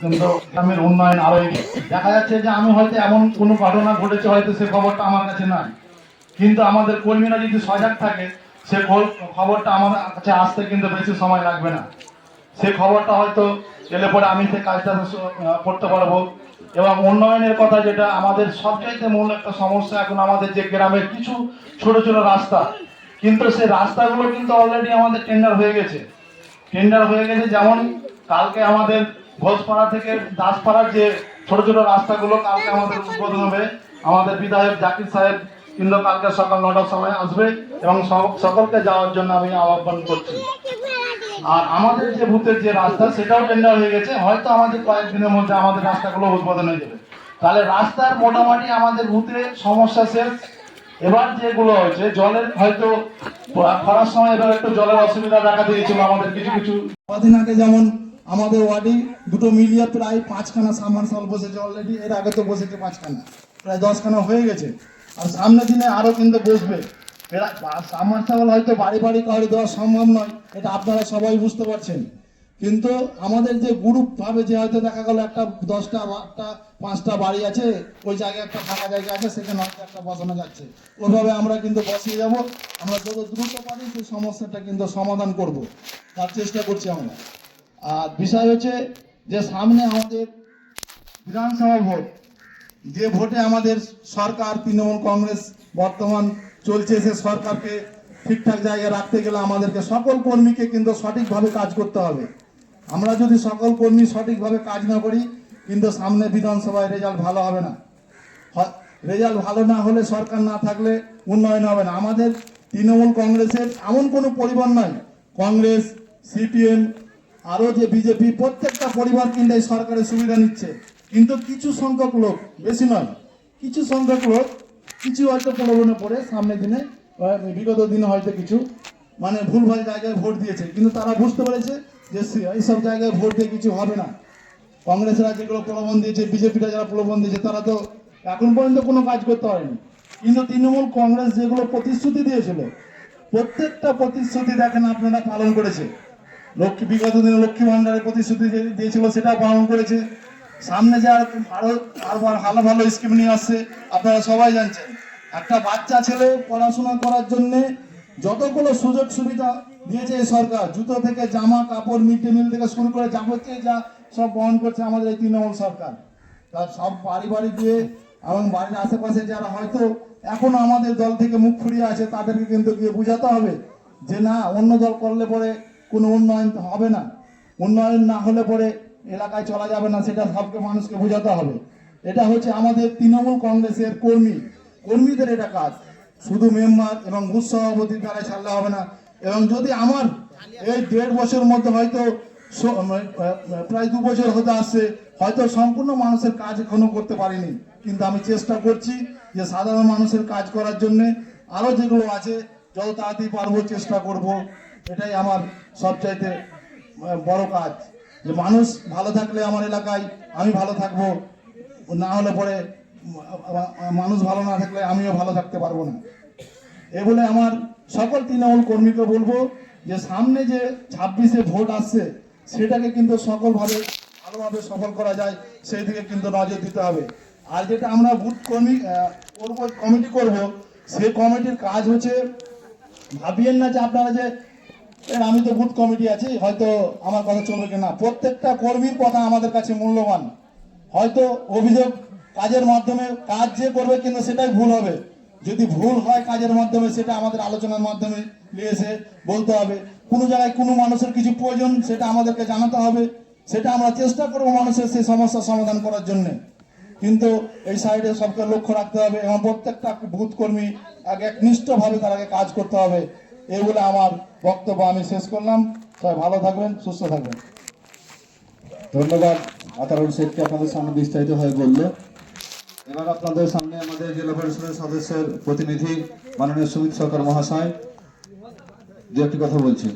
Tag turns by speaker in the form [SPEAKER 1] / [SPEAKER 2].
[SPEAKER 1] কিন্তু গ্রামের উন্নয়ন আরো দেখা যাচ্ছে যে আমি হয়তো এমন কোনো ঘটনা ঘটেছে হয়তো সে খবরটা আমার কাছে নাই, কিন্তু আমাদের কর্মীরা যদি সজাগ থাকে সে খবরটা আমার কাছে আসতে কিন্তু বেশি সময় লাগবে না। সেই খবরটা হয়তো এলে পরে আমি সেই কাজটা করতে পারবো। এবং উন্নয়নের কথা যেটা আমাদের সবচাইতে মূল একটা সমস্যা এখন আমাদের যে গ্রামের কিছু ছোট ছোট রাস্তা, কিন্তু সেই রাস্তাগুলো কিন্তু অলরেডি আমাদের টেন্ডার হয়ে গেছে। যেমন কালকে আমাদের ঘোষপাড়া থেকে দাসপাড়ার যে ছোট ছোট রাস্তাগুলো কালকে আমাদের উদ্বোধন হবে। আমাদের বিধায়ক জাকির সাহেব কিন্তু কালকে সকাল 9টার সময় আসবে এবং সকলকে যাওয়ার জন্য আমি আহ্বান করছি। আর আমাদের যে বুথের যে রাস্তা সেটাও টেন্ডার হয়ে গেছে, হয়তো আমাদের কয়েকদিনের মধ্যে আমাদের রাস্তাগুলো উদ্বোধন হয়ে যাবে। তাহলে রাস্তার মোটামুটি আমাদের বুথে সমস্যা শেষ। এবার যেগুলো হয়েছে জলের হয়তো খরার সময় এবার একটু জলের অসুবিধা দেখা দিয়েছিল আমাদের কিছু কদিন আগে। যেমন আমাদের ওয়ার্ডে দুটো মিলিয়ে প্রায় 5খানা সাবমার্সিবল বসেছে অলরেডি, এর আগে তো বসেছে 5খানা, প্রায় 10খানা হয়ে গেছে। আর সামনের দিনে আরো কিন্তু বসবে। এরা সাবমার্সিবল হয়তো বাড়ি বাড়ি কাউরে দেওয়া সম্ভব নয়, এটা আপনারা সবাই বুঝতে পারছেন। কিন্তু আমাদের যে গ্রুপ ভাবে যে হয়তো দেখা গেল একটা 10টা 5টা বাড়ি আছে, ওই জায়গায় একটা ফাঁকা জায়গা আছে, সেখানে হয়তো একটা বসানো যাচ্ছে, ওইভাবে আমরা কিন্তু বসিয়ে যাব। আমরা যত দ্রুত পারি সেই সমস্যাটা কিন্তু সমাধান করব, তার চেষ্টা করছি আমরা। আর বিষয় হচ্ছে যে সামনে আমাদের বিধানসভা ভোট, যে ভোটে আমাদের সরকার তৃণমূল কংগ্রেস বর্তমান চলছে, সে সরকারকে ঠিকঠাক জায়গায় রাখতে গেলে আমাদেরকে সকল কর্মীকে কিন্তু সঠিকভাবে কাজ করতে হবে। আমরা যদি সকল কর্মী সঠিকভাবে কাজ না করি কিন্তু সামনে বিধানসভায় রেজাল্ট ভালো হবে না। রেজাল্ট ভালো না হলে সরকার না থাকলে উন্নয়ন হবে না। আমাদের তৃণমূল কংগ্রেসের এমন কোনো পরিবার নয়, কংগ্রেস, সিপিএম, আরও যে বিজেপি, প্রত্যেকটা পরিবার কিন্তু এই সরকারের সুবিধা নিচ্ছে। কিন্তু কিছু সংখ্যক লোক, বেশি নয়, কিছু সংখ্যক লোক কিছু হয়তো প্রলোভনে পড়ে সামনের দিনে বিগত দিনে হয়তো কিছু মানে ভুলভাল জায়গায় ভোট দিয়েছে, কিন্তু তারা বুঝতে পেরেছে যে এইসব জায়গায় ভোট দিয়ে কিছু হবে না। কংগ্রেসরা যেগুলো প্রলোভন দিয়েছে, বিজেপিরা যারা প্রলোভন দিয়েছে, তারা তো এখন পর্যন্ত কোনো কাজ করতে পারেনি। কিন্তু তৃণমূল কংগ্রেস যেগুলো প্রতিশ্রুতি দিয়েছিল, প্রত্যেকটা প্রতিশ্রুতি দেখেন আপনারা পালন করেছে। বিগত দিনে লক্ষ্মী ভান্ডারের প্রতিশ্রুতি দিয়েছিল সেটাও পালন করেছে। সামনে যে আরো ভালো ভালো স্কিম নিয়ে আসছে আপনারা সবাই জানছেন। একটা বাচ্চা ছেলে পড়াশোনা করার জন্য যতগুলো সুযোগ সুবিধা দিয়েছে এই সরকার, জুতো থেকে জামা কাপড়, মিড ডে মিল থেকে শুরু করে যাবতীয় যা সব বহন করছে আমাদের এই তৃণমূল সরকার। তার সব বাড়ি বাড়ি গিয়ে এবং বাড়ির আশেপাশে যারা হয়তো এখনো আমাদের দল থেকে মুখ ফুরিয়ে আছে, তাদেরকে কিন্তু গিয়ে বুঝাতে হবে যে না, অন্য দল করলে পরে কোনো উন্নয়ন হবে না, উন্নয়ন না হলে পরে এলাকায় চলা যাবে না, সেটা সবকে মানুষকে বোঝাতে হবে। এটা হচ্ছে আমাদের তৃণমূল কংগ্রেসের কর্মীদের এটা কাজ। শুধু মেম্বার এবং বুথ সভাপতির দ্বারা ছাড়লে হবে না। এবং যদি আমার এই 1.5 বছরের মধ্যে হয়তো প্রায় 2 বছর হতে আসছে, হয়তো সম্পূর্ণ মানুষের কাজ এখনো করতে পারিনি, কিন্তু আমি চেষ্টা করছি যে সাধারণ মানুষের কাজ করার জন্য আরো যেগুলো আছে যত তাড়াতাড়ি পারবো চেষ্টা করব। এটাই আমার সবচাইতে বড় কাজ, যে মানুষ ভালো থাকলে আমার এলাকায় আমি ভালো থাকবো, না হলে পরে মানুষ ভালো না থাকলে আমিও ভালো থাকতে পারবো না। এ বলে আমার সকল তৃণমূল কর্মীকে বলবো যে সামনে যে 26-এ ভোট আসছে, সেটাকে কিন্তু সকলভাবে ভালোভাবে সফল করা যায় সেই দিকে কিন্তু নজর দিতে হবে। আর যেটা আমরা বুথ কমিটি করব, সেই কমিটির কাজ হচ্ছে, ভাবিয়েন না যে আপনারা যে আমি তো বুথ কমিটি আছি হয়তো আমার কথা চলবে কিনা, প্রত্যেকটা কর্মীর কথা আমাদের কাছে মূল্যবান। হয়তো অভিযোগ কাজের মাধ্যমে কাজ যে করবে কিন্তু সেটাই ভুল হবে, যদি ভুল হয় কাজের মাধ্যমে সেটা আমাদের আলোচনার মাধ্যমে নিয়ে এসে বলতে হবে। কোনো জায়গায় কোনো মানুষের কিছু প্রয়োজন সেটা আমাদেরকে জানাতে হবে, সেটা আমরা চেষ্টা করবো মানুষের সেই সমস্যার সমাধান করার জন্য। কিন্তু এই সাইডে সবকে লক্ষ্য রাখতে হবে এবং প্রত্যেকটা বুথ কর্মী একনিষ্ঠভাবে তারাকে কাজ করতে হবে। এই বলে আমার বক্তব্য আমি শেষ করলাম। সবাই ভালো থাকবেন, সুস্থ থাকবেন।
[SPEAKER 2] ধন্যবাদ আতারুল শেখকে আপনাদের সামনে বিস্তারিত হয়ে বললো। এবার আপনাদের সামনে আমাদের জেলা পরিষদের সদস্যের প্রতিনিধি মাননীয় সুমিত সরকার মহাশয় দু একটি কথা বলছেন।